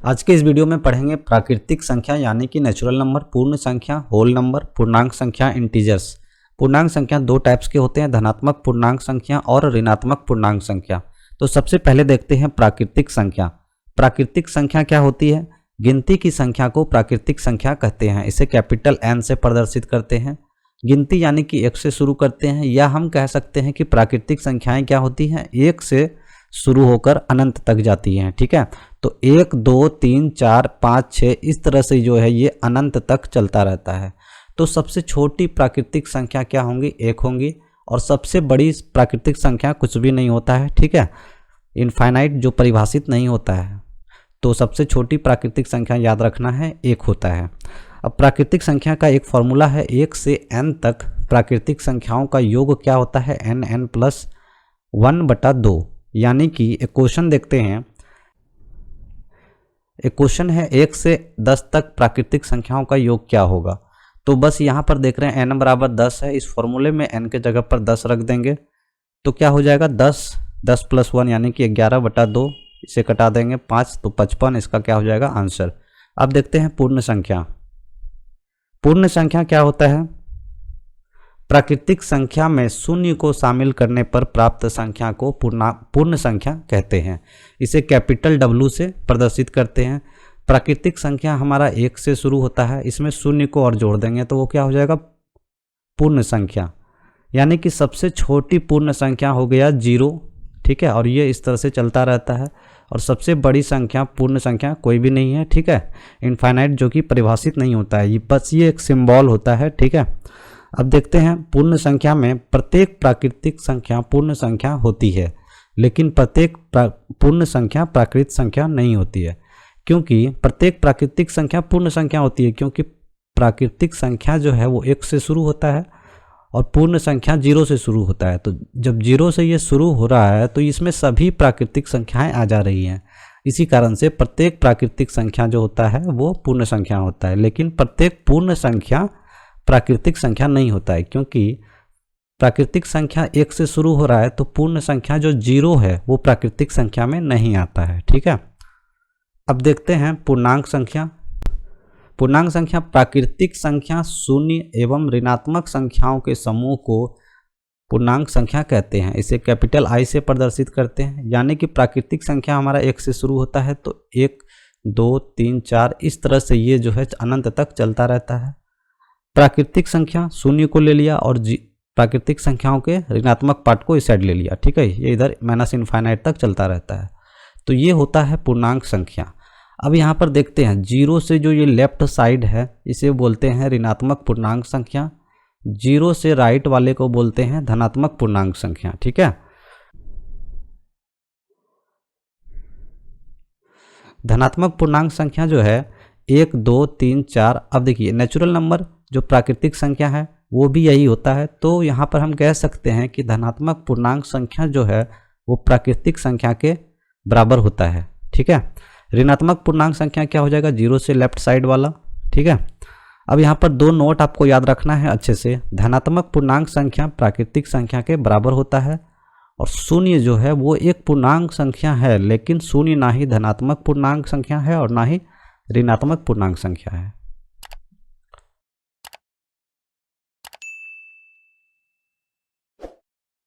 आज के इस वीडियो में पढ़ेंगे प्राकृतिक संख्या यानी कि नेचुरल नंबर, पूर्ण संख्या, होल नंबर, पूर्णांक संख्या, इंटीजर्स। पूर्णांक संख्या दो टाइप्स के होते हैं, धनात्मक पूर्णांक संख्या और ऋणात्मक पूर्णांक संख्या। तो सबसे पहले देखते हैं प्राकृतिक संख्या। प्राकृतिक संख्या क्या होती है? गिनती की संख्या को प्राकृतिक संख्या कहते हैं। इसे कैपिटल N से प्रदर्शित करते हैं। गिनती यानी कि 1 से शुरू करते हैं, या हम कह सकते हैं कि प्राकृतिक संख्याएं क्या होती हैं, 1 से शुरू होकर अनंत तक जाती हैं। ठीक है, तो 1 2 3 4 5 6 इस तरह से जो है ये अनंत तक चलता रहता है। तो सबसे छोटी प्राकृतिक संख्या क्या होंगी? 1 होंगी। और सबसे बड़ी प्राकृतिक संख्या कुछ भी नहीं होता है। ठीक है, इनफाइनाइट जो परिभाषित नहीं होता है। तो सबसे छोटी प्राकृतिक संख्या याद रखना है 1 होता है। अब प्राकृतिक संख्या का एक फॉर्मूला है, 1 से n तक प्राकृतिक संख्याओं का योग क्या होता है? n+1/2। यानी कि एक क्वेश्चन देखते हैं। एक क्वेश्चन है 1 से 10 तक प्राकृतिक संख्याओं का योग क्या होगा। तो बस यहाँ पर देख रहे हैं n बराबर 10 है। इस फॉर्मूले में n के जगह पर 10 रख देंगे तो क्या हो जाएगा? 10 + 1 यानी कि 11/2। इसे कटा देंगे 5 तो 55। इसका क्या हो जाएगा? आंसर। अब देखते हैं पूर्ण संख्या। पूर्ण संख्या क्या होता है? प्राकृतिक संख्या में शून्य को शामिल करने पर प्राप्त संख्या को पूर्ण संख्या कहते हैं। इसे कैपिटल W से प्रदर्शित करते हैं। प्राकृतिक संख्या हमारा 1 से शुरू होता है, इसमें शून्य को और जोड़ देंगे तो वो क्या हो जाएगा? पूर्ण संख्या। यानी कि सबसे छोटी पूर्ण संख्या हो गया 0। ठीक है, और ये इस तरह से चलता रहता है। और सबसे बड़ी संख्या पूर्ण संख्या कोई भी नहीं है। ठीक है, इनफाइनाइट जो कि परिभाषित नहीं होता है, ये बस ये एक सिंबल होता है। ठीक है, अब देखते हैं पूर्ण संख्या में प्रत्येक प्राकृतिक संख्या पूर्ण संख्या होती है, लेकिन प्रत्येक पूर्ण संख्या प्राकृतिक संख्या नहीं होती है। क्योंकि प्रत्येक प्राकृतिक संख्या पूर्ण संख्या होती है, क्योंकि प्राकृतिक संख्या जो है वो 1 से शुरू होता है और पूर्ण संख्या 0 से शुरू होता है। तो जब 0 से ये शुरू हो रहा है तो इसमें सभी प्राकृतिक संख्याएं आ जा रही हैं। इसी कारण से प्रत्येक प्राकृतिक संख्या जो होता है वो पूर्ण संख्या होता है, लेकिन प्रत्येक पूर्ण संख्या प्राकृतिक संख्या नहीं होता है। क्योंकि प्राकृतिक संख्या 1 से शुरू हो रहा है तो पूर्ण संख्या जो 0 है वो प्राकृतिक संख्या में नहीं आता है। ठीक है, अब देखते हैं पूर्णांक संख्या। पूर्णांक संख्या प्राकृतिक संख्या शून्य एवं ऋणात्मक संख्याओं के समूह को पूर्णांक संख्या कहते हैं। इसे कैपिटल I से प्रदर्शित करते हैं। यानी कि प्राकृतिक संख्या हमारा 1 से शुरू होता है तो 1 2 3 4 इस तरह से ये जो है अनंत तक चलता रहता है। प्राकृतिक संख्या शून्य को ले लिया और प्राकृतिक संख्याओं के ऋणात्मक पार्ट को इस साइड ले लिया। ठीक है, ये इधर -इनफाइनाइट तक चलता रहता है। तो ये होता है पूर्णांक संख्या। अब यहाँ पर देखते हैं 0 से जो ये लेफ्ट साइड है इसे बोलते हैं ऋणात्मक पूर्णांक संख्या। 0 से राइट वाले को बोलते हैं धनात्मक पूर्णांक संख्या। ठीक है, धनात्मक पूर्णांक संख्या जो है 1 2 3 4। अब देखिए नेचुरल नंबर जो प्राकृतिक संख्या है वो भी यही होता है। तो यहाँ पर हम कह सकते हैं कि धनात्मक पूर्णांक संख्या जो है वो प्राकृतिक संख्या के बराबर होता है। ठीक है, ऋणात्मक पूर्णांक संख्या क्या हो जाएगा? 0 से लेफ्ट साइड वाला। ठीक है, अब यहाँ पर 2 नोट आपको याद रखना है अच्छे से। धनात्मक पूर्णांक संख्या प्राकृतिक संख्या के बराबर होता है, और शून्य जो है वो एक पूर्णांक संख्या है, लेकिन शून्य ना ही धनात्मक पूर्णांक संख्या है और ना ही ऋणात्मक पूर्णांक संख्या है।